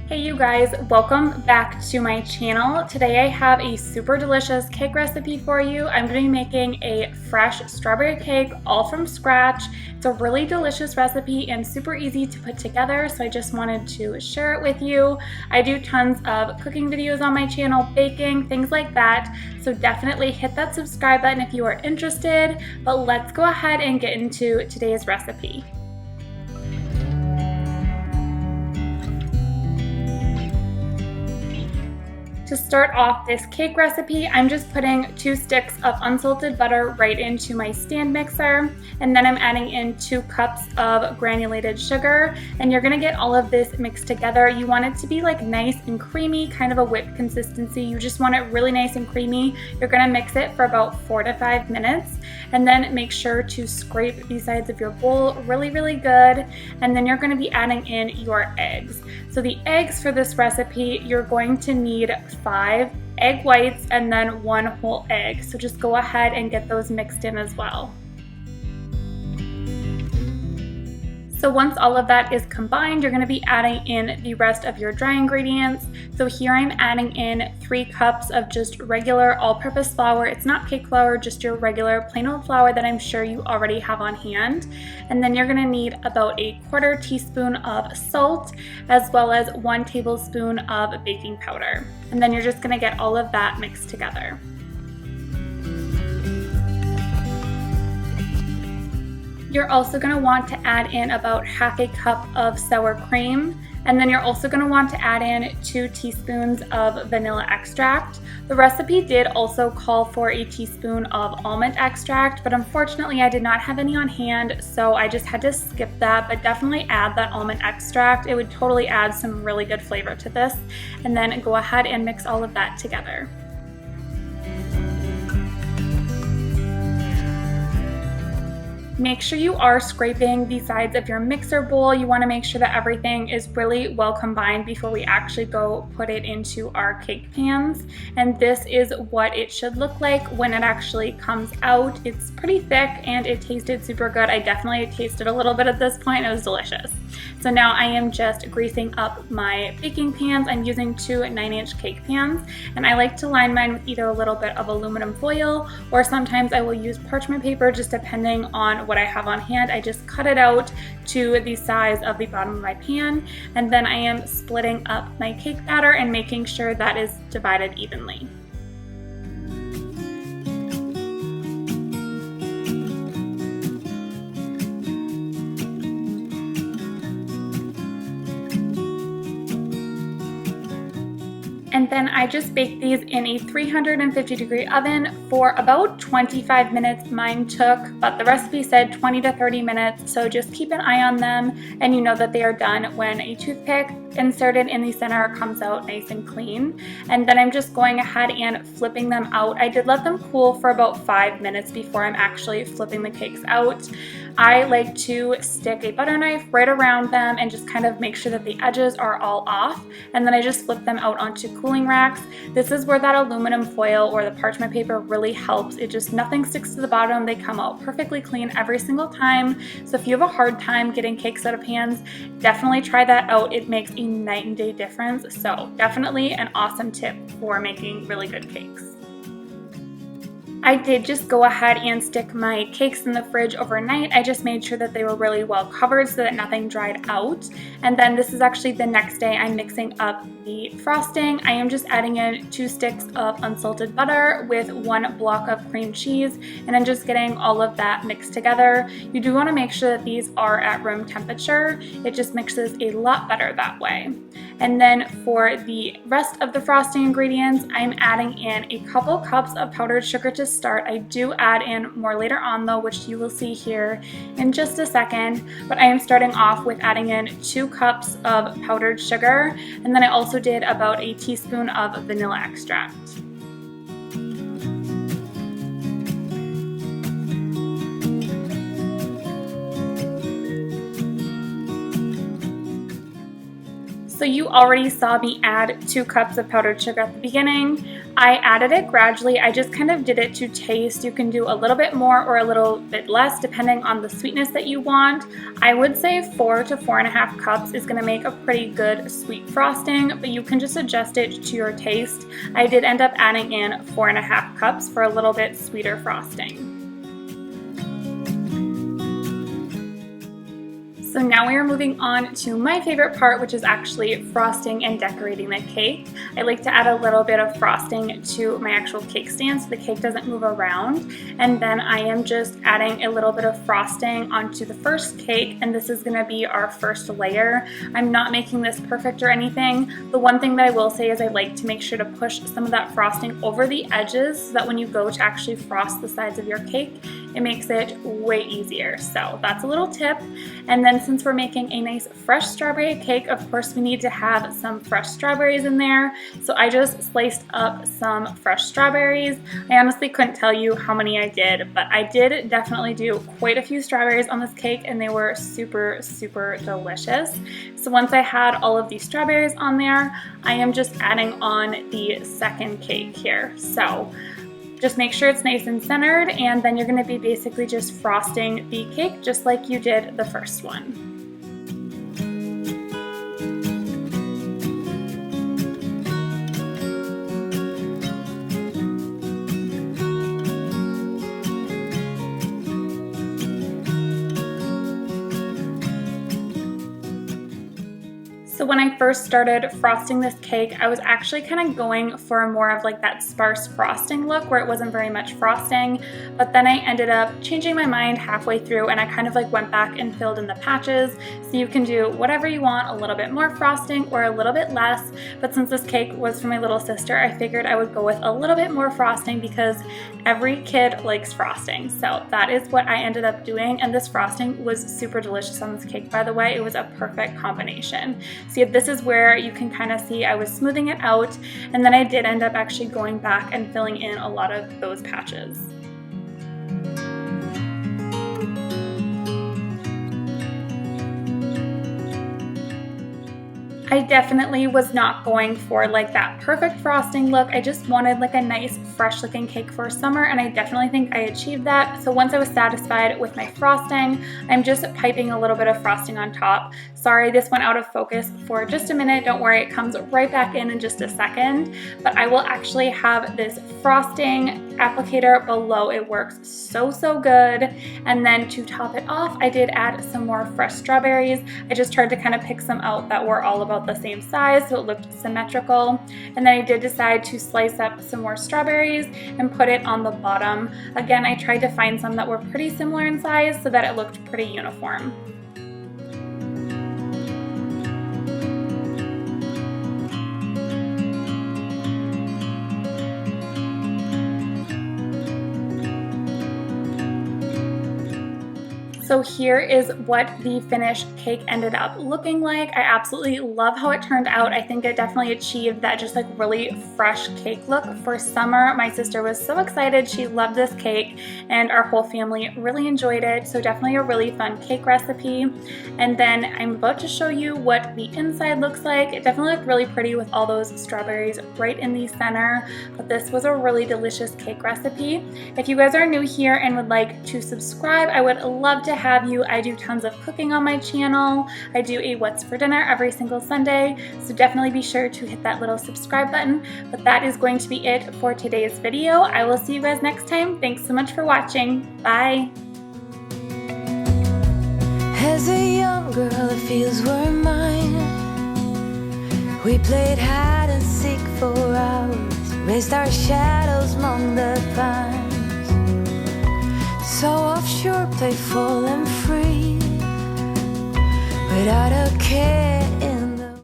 Hey you guys, welcome back to my channel. Today I have a super delicious cake recipe for you. I'm going to be making a fresh strawberry cake all from scratch. It's a really delicious recipe and super easy to put together, so I just wanted to share it with you. I do tons of cooking videos on my channel, baking, things like that, so definitely hit that subscribe button if you are interested. But let's go ahead and get into today's recipe. To start off this cake recipe, I'm just putting 2 sticks of unsalted butter right into my stand mixer, and then I'm adding in 2 cups of granulated sugar, and you're gonna get all of this mixed together. You want it to be like nice and creamy, kind of a whipped consistency. You just want it really nice and creamy. You're gonna mix it for about 4 to 5 minutes, and then make sure to scrape the sides of your bowl really good, and then you're gonna be adding in your eggs. So the eggs for this recipe, you're going to need 5 egg whites and then 1 whole egg. So just go ahead and get those mixed in as well. So once all of that is combined, you're going to be adding in the rest of your dry ingredients. So here I'm adding in 3 cups of just regular all-purpose flour. It's not cake flour, just your regular plain old flour that I'm sure you already have on hand. And then you're going to need about a 1/4 teaspoon of salt, as well as 1 tablespoon of baking powder. And then you're just going to get all of that mixed together. You're also going to want to add in about 1/2 cup of sour cream, and then you're also going to want to add in 2 teaspoons of vanilla extract. The recipe did also call for a teaspoon of almond extract, but unfortunately I did not have any on hand, so I just had to skip that, but definitely add that almond extract. It would totally add some really good flavor to this. And then go ahead and mix all of that together. Make sure you are scraping the sides of your mixer bowl. You want to make sure that everything is really well combined before we actually go put it into our cake pans. And this is what it should look like when it actually comes out. It's pretty thick and it tasted super good. I definitely tasted a little bit at this point. It was delicious. So now I am just greasing up my baking pans. I'm using 2 9-inch cake pans, and I like to line mine with either a little bit of aluminum foil, or sometimes I will use parchment paper, just depending on what I have on hand. I just cut it out to the size of the bottom of my pan, and then I am splitting up my cake batter and making sure that is divided evenly. And then I just baked these in a 350-degree oven for about 25 minutes. Mine took, but the recipe said 20 to 30 minutes, so just keep an eye on them, and you know that they are done when a toothpick inserted in the center comes out nice and clean. And then I'm just going ahead and flipping them out. I did let them cool for about 5 minutes before I'm actually flipping the cakes out. I like to stick a butter knife right around them and just kind of make sure that the edges are all off, and then I just flip them out onto cooling racks. This is where that aluminum foil or the parchment paper really helps. It just, nothing sticks to the bottom. They come out perfectly clean every single time. So if you have a hard time getting cakes out of pans, definitely try that out. It makes a night and day difference. So definitely an awesome tip for making really good cakes. I did just go ahead and stick my cakes in the fridge overnight. I just made sure that they were really well covered so that nothing dried out. And then this is actually the next day. I'm mixing up the frosting. I am just adding in 2 sticks of unsalted butter with 1 block of cream cheese, and I'm just getting all of that mixed together. You do want to make sure that these are at room temperature. It just mixes a lot better that way. And then for the rest of the frosting ingredients, I'm adding in a couple cups of powdered sugar to start. I do add in more later on though, which you will see here in just a second, but I am starting off with adding in 2 cups of powdered sugar, and then I also did about a teaspoon of vanilla extract. So you already saw me add 2 cups of powdered sugar at the beginning. I added it gradually. I just kind of did it to taste. You can do a little bit more or a little bit less depending on the sweetness that you want. I would say 4 to 4.5 cups is going to make a pretty good sweet frosting, but you can just adjust it to your taste. I did end up adding in 4.5 cups for a little bit sweeter frosting. So now we are moving on to my favorite part, which is actually frosting and decorating the cake. I like to add a little bit of frosting to my actual cake stand so the cake doesn't move around. And then I am just adding a little bit of frosting onto the first cake, and this is going to be our first layer. I'm not making this perfect or anything. The one thing that I will say is I like to make sure to push some of that frosting over the edges so that when you go to actually frost the sides of your cake, it makes it way easier. So that's a little tip. And then since we're making a nice fresh strawberry cake, of course we need to have some fresh strawberries in there. So I just sliced up some fresh strawberries. I honestly couldn't tell you how many I did, but I did definitely do quite a few strawberries on this cake, and they were super, super delicious. So once I had all of these strawberries on there, I am just adding on the second cake here. So just make sure it's nice and centered, and then you're going to be basically just frosting the cake just like you did the first one. So when I first started frosting this cake, I was actually kind of going for more of like that sparse frosting look where it wasn't very much frosting, but then I ended up changing my mind halfway through, and I kind of like went back and filled in the patches. So you can do whatever you want, a little bit more frosting or a little bit less, but since this cake was for my little sister, I figured I would go with a little bit more frosting because every kid likes frosting. So that is what I ended up doing, and this frosting was super delicious on this cake, by the way. It was a perfect combination. See, this is where you can kind of see I was smoothing it out, and then I did end up actually going back and filling in a lot of those patches. I definitely was not going for like that perfect frosting look. I just wanted like a nice fresh looking cake for summer, and I definitely think I achieved that. So once I was satisfied with my frosting, I'm just piping a little bit of frosting on top. Sorry, this went out of focus for just a minute. Don't worry, it comes right back in just a second. But I will actually have this frosting applicator below. It works so good. And then to top it off, I did add some more fresh strawberries. I just tried to kind of pick some out that were all about the same size so it looked symmetrical. And then I did decide to slice up some more strawberries and put it on the bottom. Again, I tried to find some that were pretty similar in size so that it looked pretty uniform. So here is what the finished cake ended up looking like. I absolutely love how it turned out. I think it definitely achieved that just like really fresh cake look for summer. My sister was so excited. She loved this cake, and our whole family really enjoyed it. So definitely a really fun cake recipe. And then I'm about to show you what the inside looks like. It definitely looked really pretty with all those strawberries right in the center, but this was a really delicious cake recipe. If you guys are new here and would like to subscribe, I would love to have you. I do tons of cooking on my channel. I do a what's for dinner every single Sunday, so definitely be sure to hit that little subscribe button. But that is going to be it for today's video. I will see you guys next time. Thanks so much for watching. Bye. As a young girl, the fields were mine. We played hide and seek for hours, raised our shadows among the pines. So offshore, playful and free, without a care.